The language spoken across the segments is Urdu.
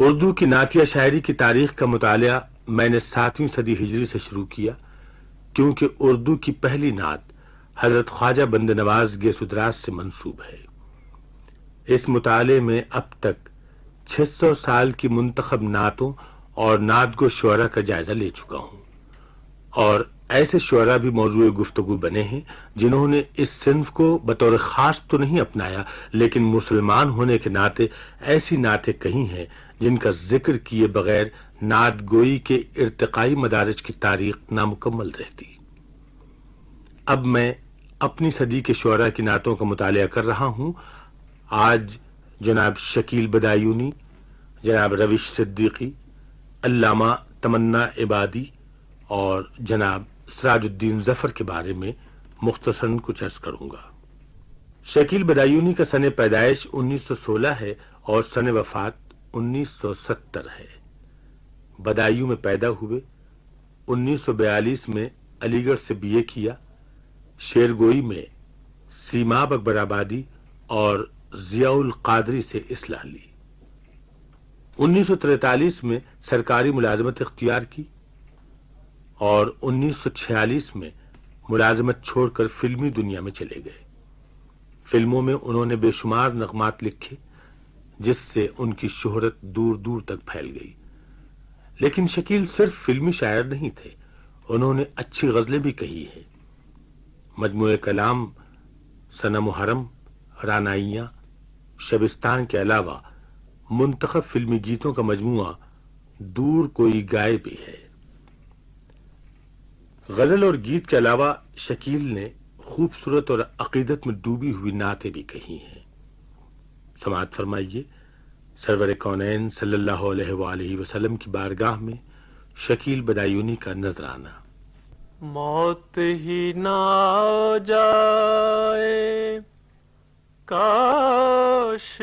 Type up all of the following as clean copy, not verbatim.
اردو کی نعتیہ شاعری کی تاریخ کا مطالعہ میں نے 7ویں صدی ہجری سے شروع کیا، کیونکہ اردو کی پہلی نعت حضرت خواجہ بند نواز گیسودراز سے منسوب ہے۔ اس مطالعے میں اب تک 600 سال کی منتخب نعتوں اور نعت گو شعراء کا جائزہ لے چکا ہوں، اور ایسے شعراء بھی موضوع گفتگو بنے ہیں جنہوں نے اس صنف کو بطور خاص تو نہیں اپنایا، لیکن مسلمان ہونے کے ناطے ایسی نعتیں کہی ہیں جن کا ذکر کیے بغیر نعت گوئی کے ارتقائی مدارج کی تاریخ نامکمل رہتی۔ اب میں اپنی صدی کے شعراء کی نعتوں کا مطالعہ کر رہا ہوں۔ آج جناب شکیل بدایونی، جناب روش صدیقی، علامہ تمنا عبادی اور جناب سراج الدین ظفر کے بارے میں مختصراً کچھ عرض کروں گا۔ شکیل بدایونی کا سن پیدائش 1916 ہے اور سن وفات 1970 ہے۔ بدایوں میں پیدا ہوئے، 1942 میں علی گڑھ سے BA کیا، شعرگوئی میں سیماب اکبر آبادی اور ضیاء القادری سے اصلاح لی۔ 1943 میں سرکاری ملازمت اختیار کی اور 1946 میں ملازمت چھوڑ کر فلمی دنیا میں چلے گئے۔ فلموں میں انہوں نے بے شمار نغمات لکھے جس سے ان کی شہرت دور دور تک پھیل گئی۔ لیکن شکیل صرف فلمی شاعر نہیں تھے، انہوں نے اچھی غزلیں بھی کہی ہیں۔ مجموعہ کلام، صنم و حرم، رانائیاں، شبستان کے علاوہ منتخب فلمی گیتوں کا مجموعہ دور کوئی گائے بھی ہے۔ غزل اور گیت کے علاوہ شکیل نے خوبصورت اور عقیدت میں ڈوبی ہوئی نعتیں بھی کہی ہیں۔ سماعت فرمائیے سرور کونین صلی اللہ علیہ وآلہ وسلم کی بارگاہ میں شکیل بدایونی کا نذرانہ۔ موت ہی نہ آ جائے کاش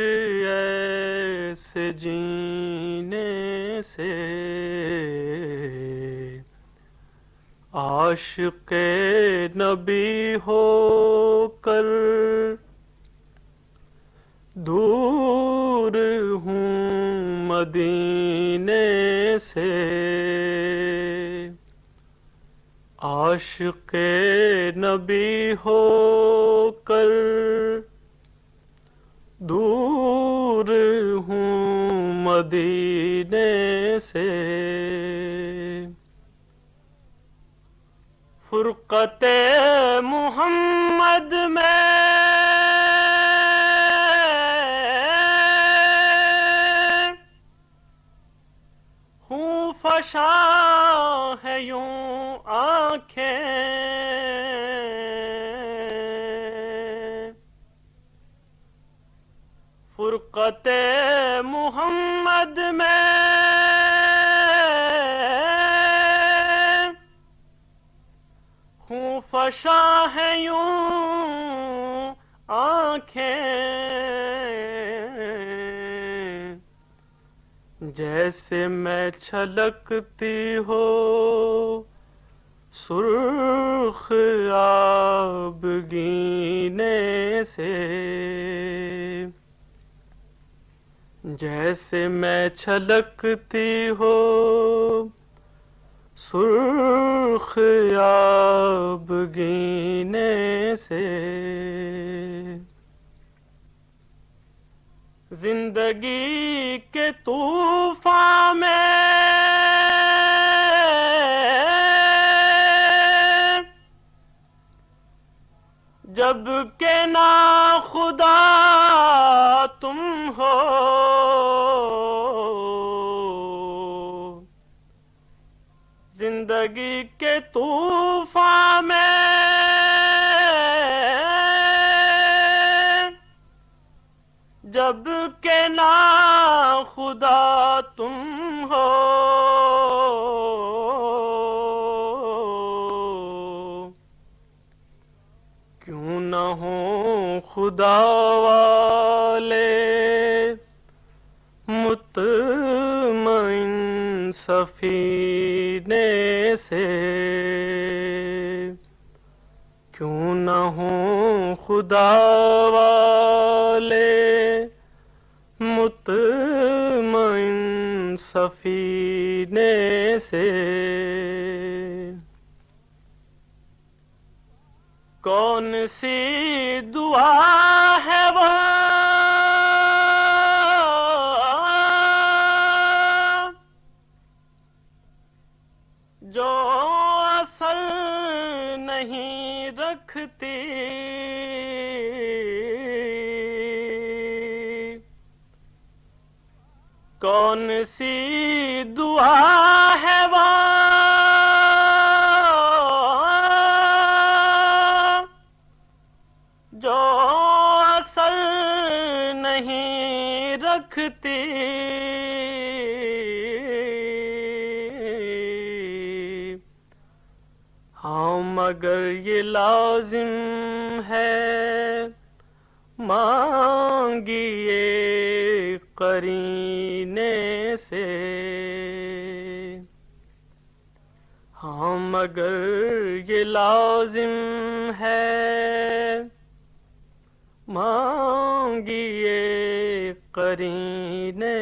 ایسے جینے سے، عاشق نبی ہو کر دور ہوں مدینے سے، عاشق نبی ہو کر دور ہوں مدینے سے، فرقت محمد میں خون فشاں ہے یوں آنکھیں، فرقت محمد میں خون فشاں ہے یوں آنکھیں، جیسے میں چھلکتی ہو سرخ آبگینے سے، جیسے میں چھلکتی ہو سرخ آبگینے سے، زندگی کے طوفان میں جب کہ ناخدا تم ہو، زندگی کے طوفان میں جب کہ ناخدا تم ہو، کیوں نہ ہوں خدا والے مطمئن سفینے سے، کیوں نہ ہوں خدا والے مطمئن سفینے سے کون سی دعا ہے وہ جو اثر نہیں رکھتی کون سی دعا ہے وہ جو اثر نہیں رکھتی ہاں مگر یہ لازم ہے مانگیے قرینے سے ہاں مگر یہ لازم ہے مانگیے قرینے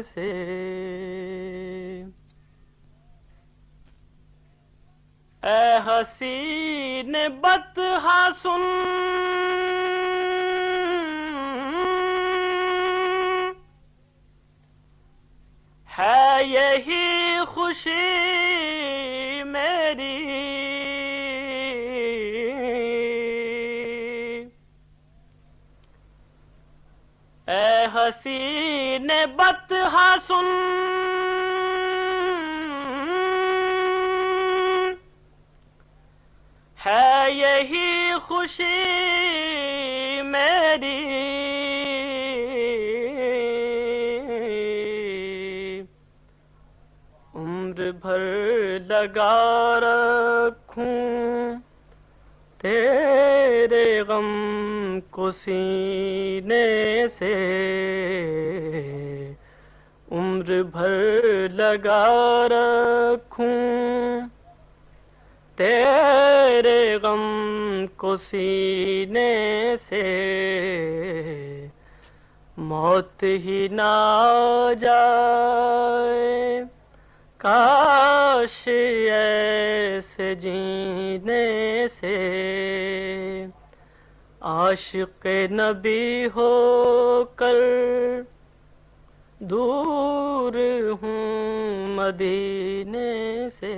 سے اے حسین بطحا سن ہے یہی خوشی میری اے حسین بطحا سن ہے یہی خوشی میری عمر بھر لگا رکھوں تیرے غم کو سینے سے عمر بھر لگا رکھوں تیرے غم کو سینے سے موت ہی نہ آ جائے کاش ایسے جینے سے عاشق نبی ہو کر دور ہوں مدینے سے